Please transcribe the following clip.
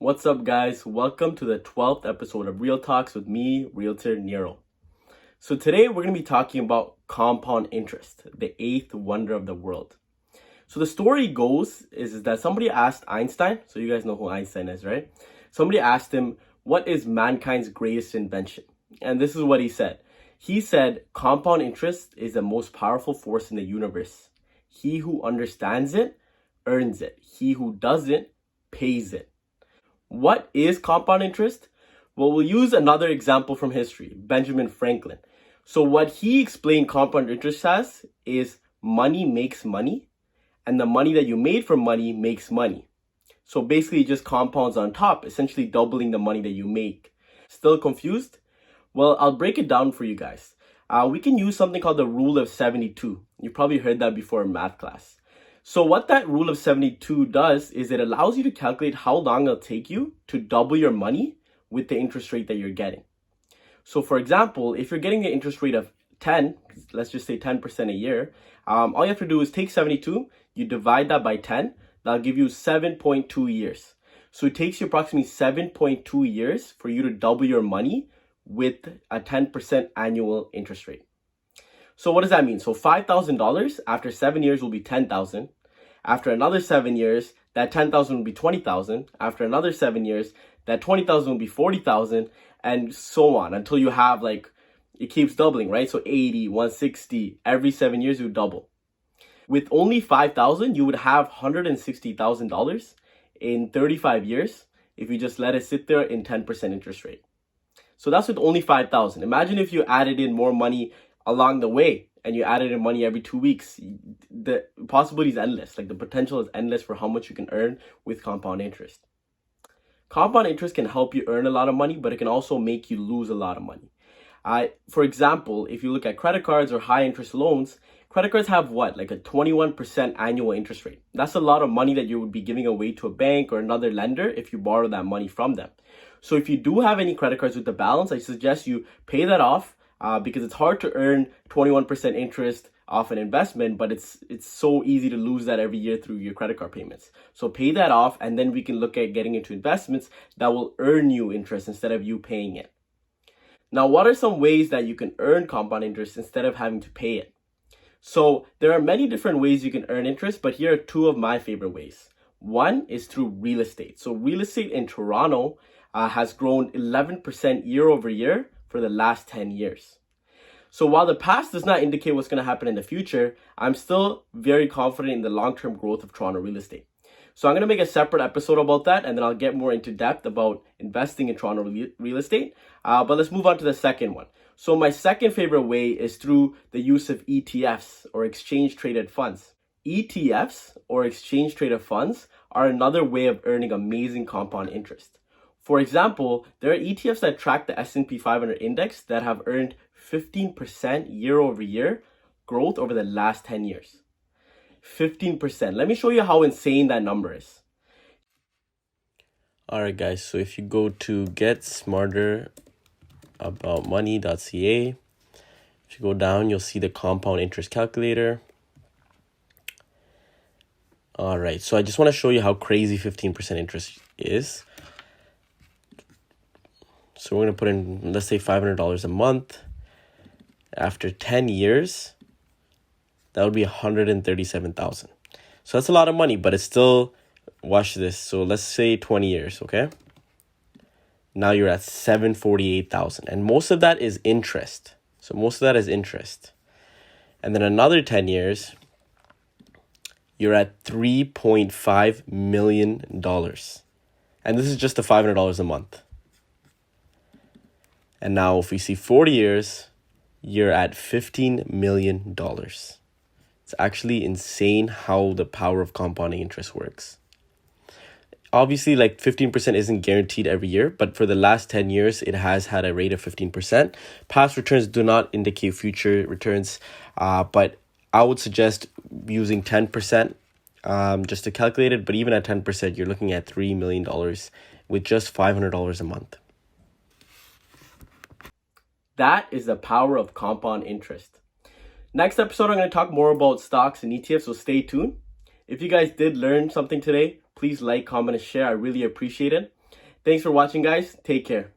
What's up, guys? Welcome to the 12th episode of Real Talks with me, Realtor Nero. So today we're going to be talking about compound interest, the eighth wonder of the world. So the story goes is that somebody asked Einstein, so you guys know who Einstein is, right? Somebody asked him, what is mankind's greatest invention? And this is what he said. He said, compound interest is the most powerful force in the universe. He who understands it, earns it. He who doesn't, pays it. What is compound interest? Well, we'll use another example from history, Benjamin Franklin. So what he explained compound interest as is money makes money, and the money that you made from money makes money. So basically it just compounds on top, essentially doubling the money that you make. Still confused? Well, I'll break it down for you guys. We can use something called the rule of 72. You probably heard that before in math class. So what that rule of 72 does is it allows you to calculate how long it'll take you to double your money with the interest rate that you're getting. So for example, if you're getting an interest rate of 10, let's just say 10% a year, all you have to do is take 72, you divide that by 10, that'll give you 7.2 years. So it takes you approximately 7.2 years for you to double your money with a 10% annual interest rate. So what does that mean? So $5,000 after 7 years will be $10,000. After another 7 years, that $10,000 will be $20,000. After another 7 years, that $20,000 will be $40,000, and so on until you have it keeps doubling, right? So 80, 160, every 7 years you double. With only $5,000, you would have $160,000 in 35 years if you just let it sit there in 10% interest rate. So that's with only $5,000. Imagine if you added in more money along the way and you added in money every 2 weeks. The possibility is endless. The potential is endless for how much you can earn with compound interest. Compound interest can help you earn a lot of money, but it can also make you lose a lot of money. For example, if you look at credit cards or high interest loans, credit cards have what? A 21% annual interest rate. That's a lot of money that you would be giving away to a bank or another lender if you borrow that money from them. So if you do have any credit cards with the balance, I suggest you pay that off because it's hard to earn 21% interest off an investment, but it's so easy to lose that every year through your credit card payments. So pay that off, and then we can look at getting into investments that will earn you interest instead of you paying it. Now, what are some ways that you can earn compound interest instead of having to pay it? So there are many different ways you can earn interest, but here are two of my favorite ways. One is through real estate. So real estate in Toronto has grown 11% year over year for the last 10 years. So while the past does not indicate what's going to happen in the future, I'm still very confident in the long-term growth of Toronto real estate. So I'm going to make a separate episode about that, and then I'll get more into depth about investing in Toronto real estate. But let's move on to the second one. So my second favorite way is through the use of ETFs, or exchange traded funds. ETFs, or exchange traded funds, are another way of earning amazing compound interest. For example, there are ETFs that track the S&P 500 index that have earned 15% year over year growth over the last 10 years. 15%. Let me show you how insane that number is. All right, guys. So if you go to getsmarteraboutmoney.ca, if you go down, you'll see the compound interest calculator. All right. So I just want to show you how crazy 15% interest is. So we're going to put in, let's say, $500 a month. After 10 years, that would be $137,000. So that's a lot of money, but it's still, watch this. So let's say 20 years, okay? Now you're at $748,000, and most of that is interest. So most of that is interest. And then another 10 years, you're at $3.5 million. And this is just the $500 a month. And now if we see 40 years, you're at $15 million. It's actually insane how the power of compounding interest works. Obviously, 15% isn't guaranteed every year, but for the last 10 years, it has had a rate of 15%. Past returns do not indicate future returns, but I would suggest using 10% just to calculate it. But even at 10%, you're looking at $3 million with just $500 a month. That is the power of compound interest. Next episode, I'm going to talk more about stocks and ETFs, so stay tuned. If you guys did learn something today, please like, comment, and share. I really appreciate it. Thanks for watching, guys. Take care.